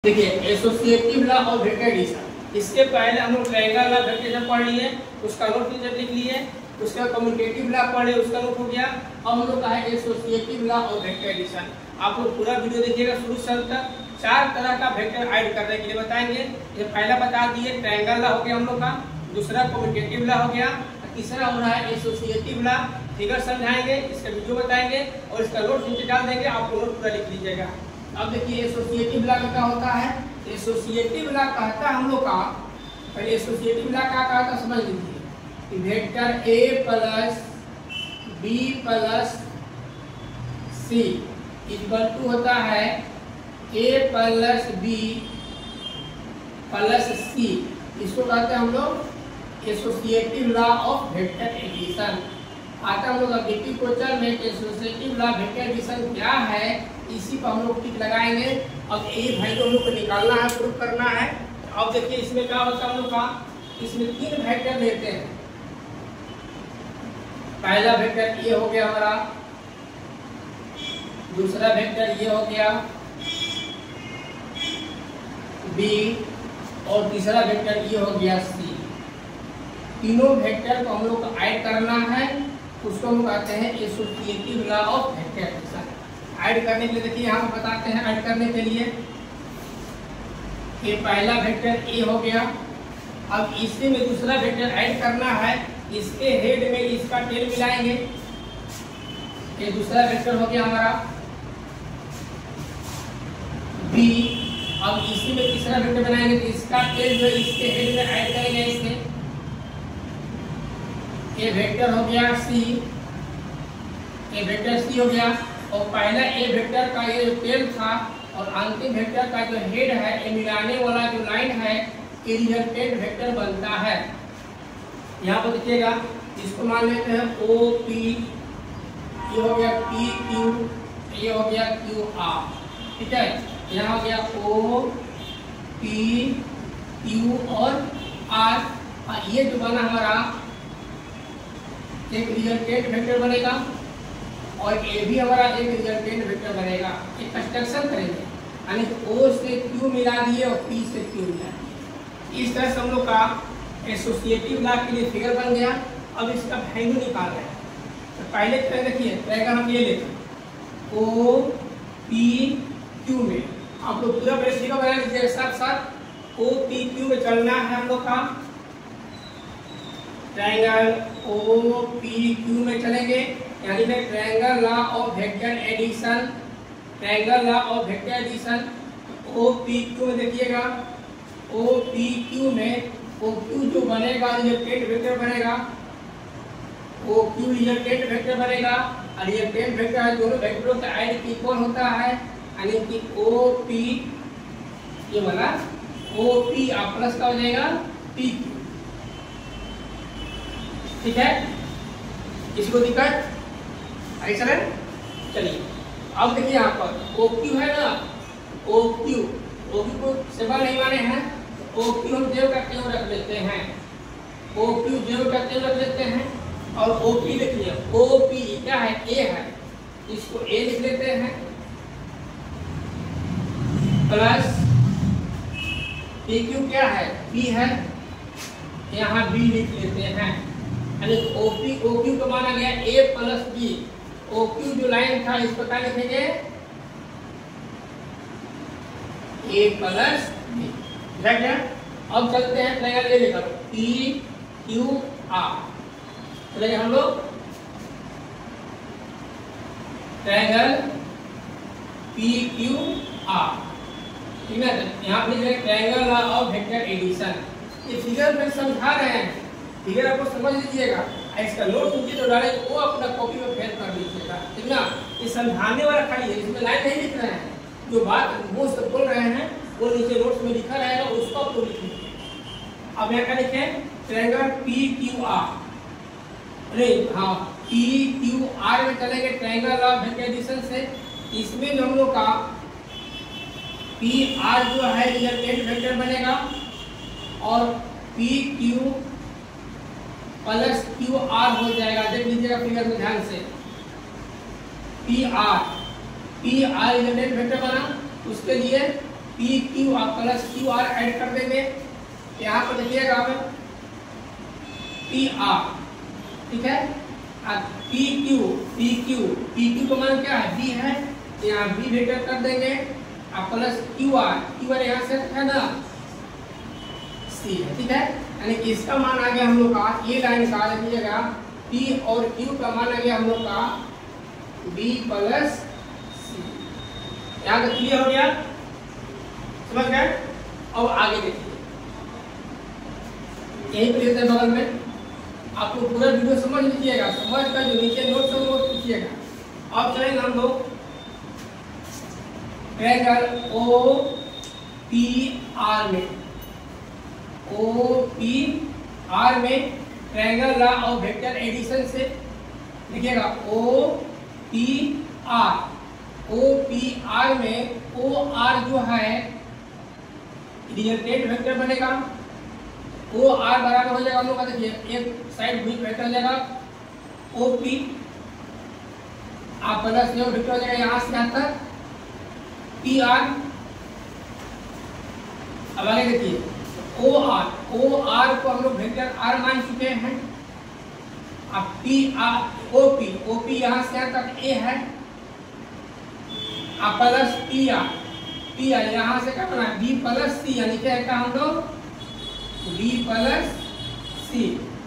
देखिए associative law और vector addition, इसके पहले हम लोग ट्रायंगल लॉ वेक्टर एडिशन पढ़ लिए, उसका नोट नीचे लिख लिए, उसका कम्युटेटिव लॉ पढ़े, उसका नोट हो गया। अब हम लोग का है एसोसिएटिव लॉ और वेक्टर एडिशन। आप लोग पूरा वीडियो देखिएगा शुरू से अंत तक। चार तरह का वेक्टर ऐड करने के लिए बताएंगे। ये पहला बता दिए ट्रायंगल लॉ हो गया हम लोग का, दूसरा कम्युटेटिव लॉ हो गया, तीसरा हो रहा है एसोसिएटिव लॉ। फिगर समझाएंगे, इसका वीडियो बताएंगे और इसका नोट नीचे डाल देंगे, आप लोग नोट पूरा लिख लीजिएगा। अब देखिए एसोसिएटिव लॉ में क्या होता है। एसोसिएटिव लॉ कहता है हम लोग का, पहले एसोसिएटिव लॉ क्या कहता है समझ लीजिए कि vector A plus B plus C equal to होता है A plus B plus C. इसको कहते हैं हम लोग associative law of vector addition. आता हम लोग ऑब्जेक्टिव क्वेश्चन में एसोसिएटिव लॉ वेक्टर एडिशन क्या है, इसी पर हम लोग टिक लगाएंगे। अब ये वैल्यू हम लोग को निकालना है, प्रूफ करना है। अब देखिए इसमें क्या होता है हम लोग का, इसमें तीन वेक्टर लेते हैं। पहला वेक्टर ये हो गया हमारा, दूसरा वेक्टर ये हो गया बी, और तीसरा वेक्टर ये हो गया सी। तीनों वेक्टर को हम लोग को ऐड करना है, उसको हम कहते हैं associative law of vector addition. Add करने के लिए देखिए यहाँ बताते हैं, ऐड करने के लिए ये पहला वेक्टर ए हो गया। अब इसी में दूसरा वेक्टर ऐड करना है, इसके हेड में इसका टेल मिलाएंगे। ये दूसरा वेक्टर हो गया हमारा बी। अब इसी में तीसरा वेक्टर बनाएंगे तो इसका टेल जो इसके हेड में ऐड करेंगे इससे। ये वेक्टर हो गया सी, ये वेक्टर सी हो गया। और पहला ए वेक्टर का ये जो टेल था और अंतिम वेक्टर का जो हेड है, ये मिलाने वाला जो लाइन है, ये रिजल्टेंट वेक्टर बनता है। यहाँ पर देखिएगा, इसको मान लेते हैं ओ पी, ये हो गया पी क्यू, ये हो गया क्यू आर। ठीक है, यहाँ हो गया ओ पी क्यू और आर। ये जो बना हमारा एक रिजल्टेंट वेक्टर बनेगा और ये भी हमारा एक रिजल्टेंट वेक्टर बनेगा। एक कंस्ट्रक्शन करेंगे, यानी O से Q मिला दिए और P से Q मिला दिए। इस तरह से हम लोग का एसोसिएटिव लॉ के लिए फिगर बन गया। अब इसका वैल्यू निकाल रहे हैं। तो पहले देखिए ट्रायंगल हम ये लेते हैं O P Q में। आप लोग पूरा फिगर बना लीजिए साथ साथ। O P Q में चलना है हम लोग का। ट्रायंगल O P Q में चलेंगे, यानी मैं triangle law of vector addition, triangle law of vector addition O P Q में देखिएगा। O P Q में O Q जो बनेगा रिजल्टेंट वेक्टर बनेगा, O Q रिजल्टेंट वेक्टर बनेगा। और रिजल्टेंट वेक्टर दोनों वेक्टरों का ऐड इक्वल होता है, यानी कि O P ये बना O P आप प्लस का हो जाएगा P Q। ठीक है, किसी को दिक्कत आई चले? चलिए अब देखिए यहाँ पर OQ है ना, OQ को सिंबल नहीं माने हैं, OQ हम जेरो का क्यों रख लेते हैं, OQ जेरो का क्यों रख लेते हैं। और OP देखिए, OP क्या है, A है, इसको A लिख लेते हैं प्लस PQ क्या है, B है, यहाँ B लिख लेते हैं। यानी OQ को माना गया A प्लस B। OQ जो लाइन था इस प्रकार लिखेंगे A प्लस B। ठीक है, अब चलते हैं ट्रायंगल ये लेकर P Q R। चलिए हम लोग ट्रायंगल P Q R, ठीक है। यहाँ पे लिख रहे हैं triangle law of vector addition. ये फिगर में समझा रहे हैं, फिगर आपको समझ लीजिएगा। इसका नोट नीचे जो डाले वो अपना कॉपी में फेर कर लीजिएगा, ठीक ना। ये समझाने वाला खाली है, इसमें लाइन नहीं लिख रहे हैं। जो बात मुंह से बोल रहे हैं वो नीचे नोट्स में लिखा रहेगा, उसको आप लोग लिख लीजिए। अब यहाँ क्या लिखे, ट्रायंगल पी क्यू आर। अरे हाँ, पी क्यू आर में चलेंगे ट्रायंगल ऑफ वेक्टर एडिशन से। इसमें जो हम लोग का पी आर जो है रिजल्टेंट वेक्टर बनेगा और P Q plus Q R हो जाएगा। देख लीजिएगा फिगर में ध्यान से, पी आर रिजल्टेंट वेक्टर बना, उसके लिए P Q R plus Q R add कर देंगे, यहाँ पर देखिएगा आप पी आर, ठीक है। पी क्यू का मान क्या है, बी है, यहाँ बी वेक्टर कर देंगे और प्लस क्यू आर यहाँ से है ना सी है, ठीक है। यानी कि इसका मान आ गया हम लोग का, ये लाइन का देखिएगा पी और क्यू का मान आ गया हम लोग का बी प्लस सी। यहाँ तक क्लियर हो गया, समझ गए। अब आगे देखिए, यही पर लेते हैं बगल में, आपको पूरा वीडियो समझ लीजिएगा, समझ कर जो नीचे नोट सब नोट कीजिएगा। अब चलेंगे हम लोग ट्रायंगल ओ पी आर में, ओ पी आर में triangle law of vector addition से लिखिएगा ओ पी आर में ओ आर जो है रिजल्टेंट वेक्टर बनेगा, ओ आर बराबर हो जाएगा हम लोग का, देखिए एक साइड भी वेक्टर हो जाएगा ओ पी, आप प्लस जो वेक्टर हो जाएगा यहाँ से यहाँ तक पी आर। अब आगे देखिए ओ आर को हम लोग वेक्टर आर मान चुके हैं। अब पी आर ओ पी यहाँ से यहाँ तक ए है, अब प्लस पी आर यहाँ से क्या बना बी प्लस सी, यानी क्या है हम लोग बी प्लस सी,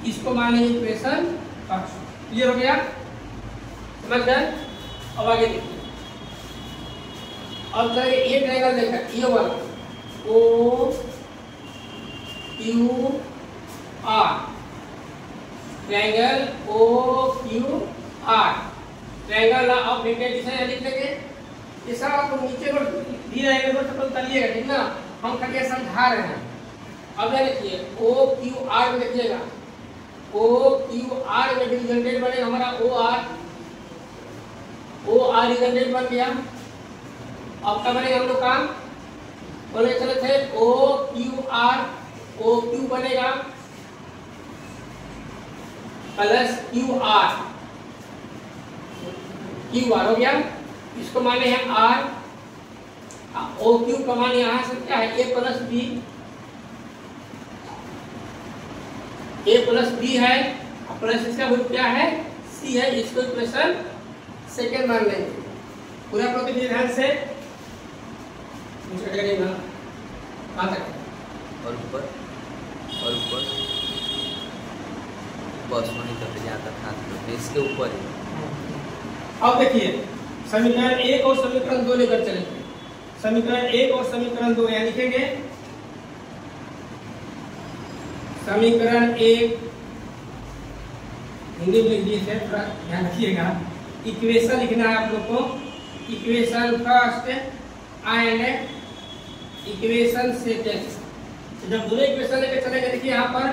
इसको माने इक्वेशन फर्स्ट। क्लियर हो गया, समझ गए। अब आगे देखिए, अब चलिए ये ट्रायंगल देखा, ये वाला O Q R, triangle O Q R, triangle law of vector addition लिख लेंगे। ये सब आपको नीचे नोट दिए रहेंगे, नोट तो करिएगा, ठीक ना, हम करके समझा रहे हैं। अब ये देखिए ओ क्यू आर में देखिएगा, ओ क्यू आर में रिजल्टेंट बनेगा हमारा ओ आर रिजल्टेंट बन गया। अब क्या बनेगा हम लोग का, बोले चले थे ओ क्यू बनेगा प्लस क्यू आर हो गया, इसको माने हैं आर, ओ क्यू का मान यहाँ से क्या है ए प्लस बी है, प्लस इसका वैल्यू क्या है सी है, इसको इक्वेशन सेकेंड मान लेंगे। पूरा प्रतिनिधि ध्यान से और ऊपर बस नहीं करते जाता था, इसके ऊपर ही। अब देखिए समीकरण 1 और समीकरण 2 लेकर चलेंगे। समीकरण 1 और समीकरण 2 यहाँ लिखेंगे। समीकरण 1 हिंदी में लिख दिए, थोड़ा ध्यान रखिएगा, इक्वेशन लिखना है आप लोग को, equation first and equation second. जब दोनों इक्वेशन लेकर चलेंगे, देखिए यहाँ पर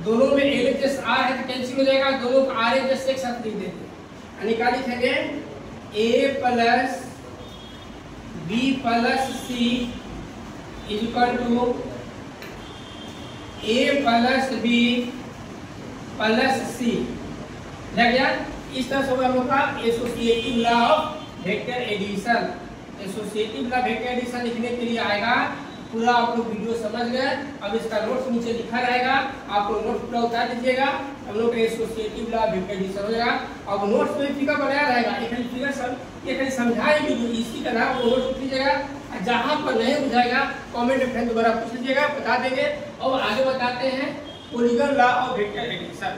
दोनों में एल आर है तो कैंसिल हो जाएगा, दोनों को आर एक साथ लिख देंगे, यानी क्या लिखेंगे A plus B plus C equal to A plus B plus C. लग गया। इस तरह से हम लोग का associative law of vector addition, associative law vector addition लिखने के लिए आएगा। पूरा आप लोग वीडियो समझ गए। अब इसका नोट्स नीचे लिखा रहेगा, आप लोग नोट्स पूरा उतार दीजिएगा, हम लोग का एसोसिएटिव लॉ वेक्टर एडिशन हो जाएगा। अब नोट्स में फिगर बनाया रहेगा, एक फिगर सब ये खाली समझाएंगे जो इसी का नाम वो नोट्स लीजिएगा। जहाँ पर नहीं बुझाएगा कमेंट में दोबारा पूछ लीजिएगा, बता देंगे। और आगे बताते हैं polygon law of vector addition.